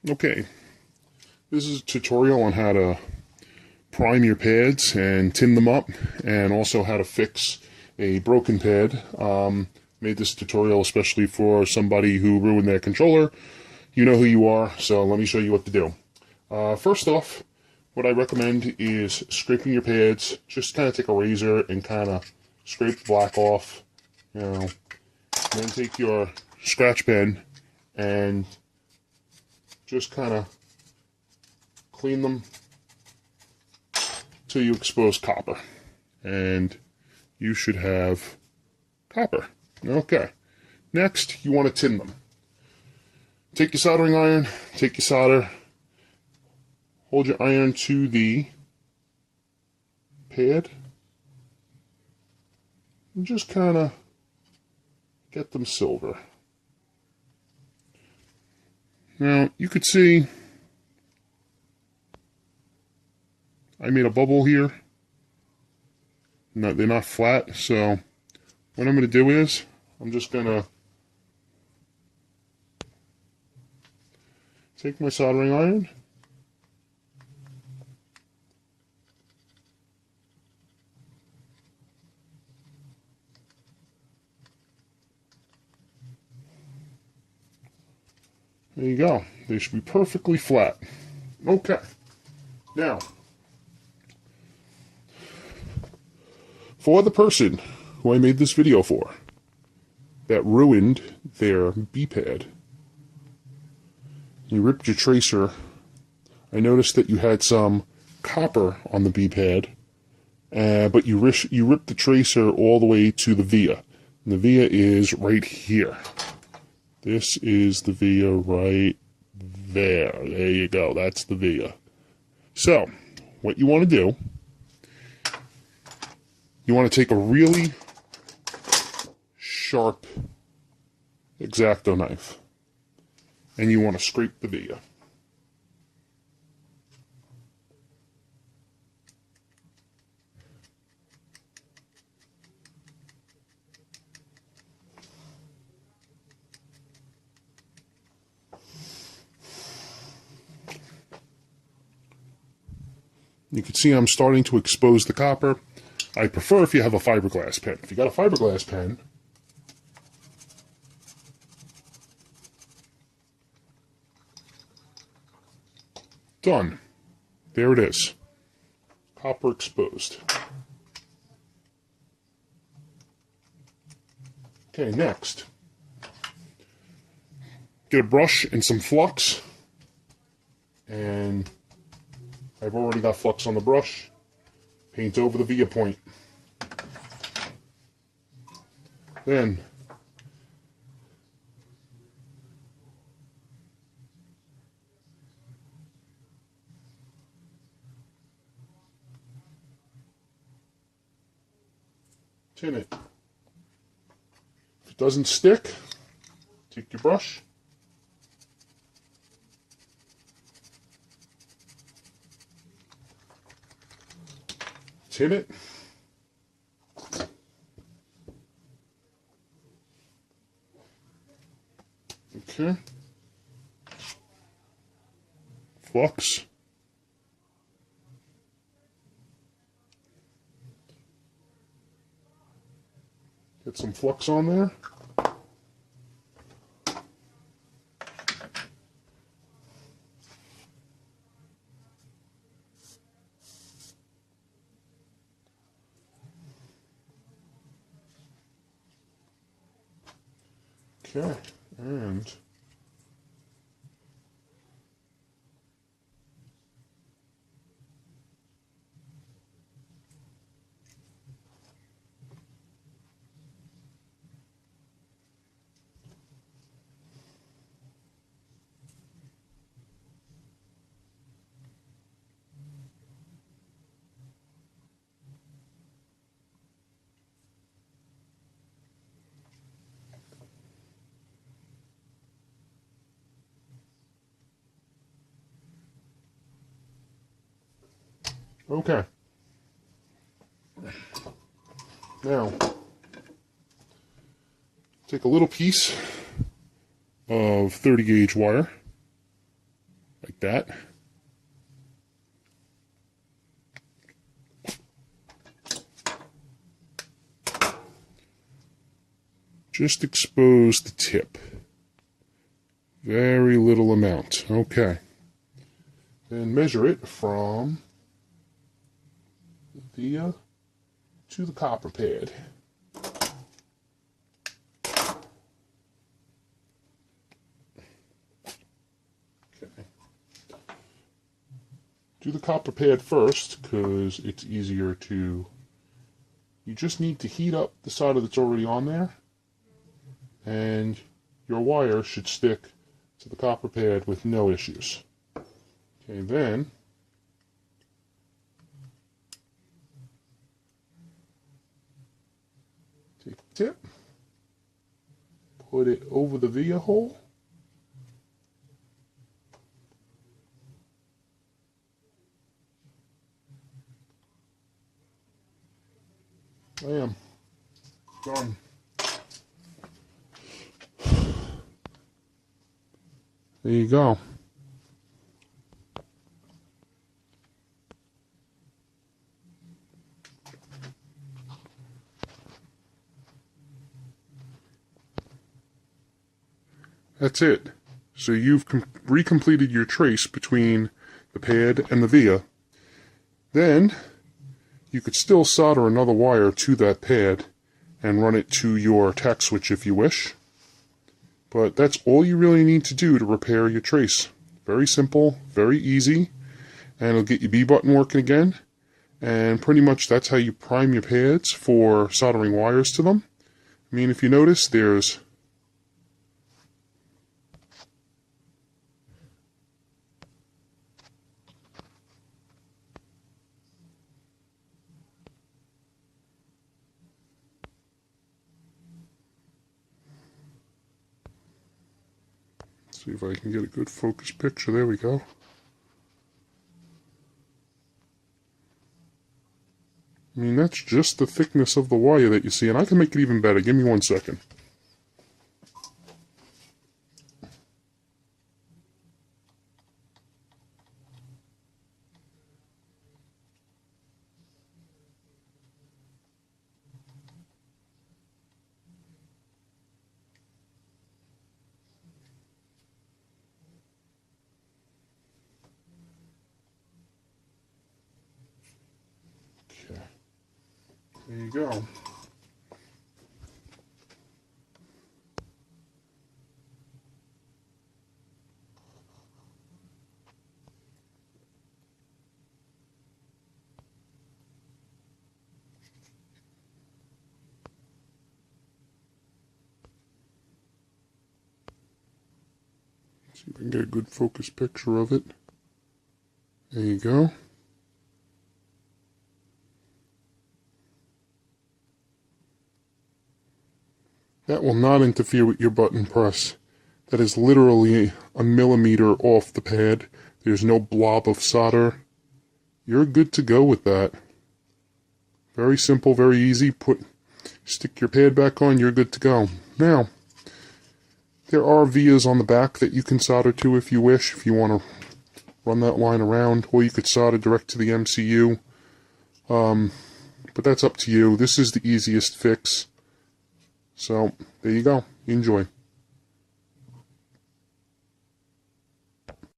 Okay, this is a tutorial on how to prime your pads and tin them up, and also how to fix a broken pad. Made this tutorial especially for somebody who ruined their controller. You know who you are, so let me show you what to do. First off, what I recommend is scraping your pads. Just kind of take a razor and kind of scrape the black off, and then take your scratch pen and just kind of clean them till you expose copper, and you should have copper. Okay, next you want to tin them. Take your soldering iron, take your solder, hold your iron to the pad, and just kind of get them silver. Now, you could see I made a bubble here. No, they're not flat, so what I'm going to do is I'm just going to take my soldering iron, there you go. They should be perfectly flat. Okay. Now, for the person who I made this video for that ruined their B-pad, you ripped your tracer. I noticed that you had some copper on the B-pad, but you ripped the tracer all the way to the via. And the via is right here. This is the via right there. There you go. That's the via. So, what you want to do, you want to take a really sharp X-Acto knife, and you want to scrape the via. You can see I'm starting to expose the copper. I prefer if you have a fiberglass pen. If you got a fiberglass pen, done. There it is. Copper exposed. Okay, next. Get a brush and some flux. And I've already got flux on the brush. Paint over the via point. Then tin it. If it doesn't stick, take your brush, tin it, okay, flux, get some flux on there, okay, and okay. Now, take a little piece of 30 gauge wire, like that. Just expose the tip. Very little amount. Okay. Then measure it from the via to the copper pad. Okay. Do the copper pad first because it's easier to... You just need to heat up the solder that's already on there, and your wire should stick to the copper pad with no issues. Okay, then take the tip, put it over the via hole, bam, done. There you go. That's it. So you've recompleted your trace between the pad and the via. Then you could still solder another wire to that pad and run it to your tack switch if you wish. But that's all you really need to do to repair your trace. Very simple, very easy, and it'll get your B button working again. And pretty much that's how you prime your pads for soldering wires to them. I mean, if you notice, there's see if I can get a good focus picture. There we go. I mean, that's just the thickness of the wire that you see, and I can make it even better. Give me 1 second. Okay. There you go. See if I can get a good focus picture of it. There you go. That will not interfere with your button press. That is literally a millimeter off the pad. There's no blob of solder. You're good to go with that. Very simple, very easy. Stick your pad back on, you're good to go. Now, there are vias on the back that you can solder to if you wish, if you want to run that line around, or you could solder direct to the MCU. But that's up to you. This is the easiest fix. So, there you go. Enjoy.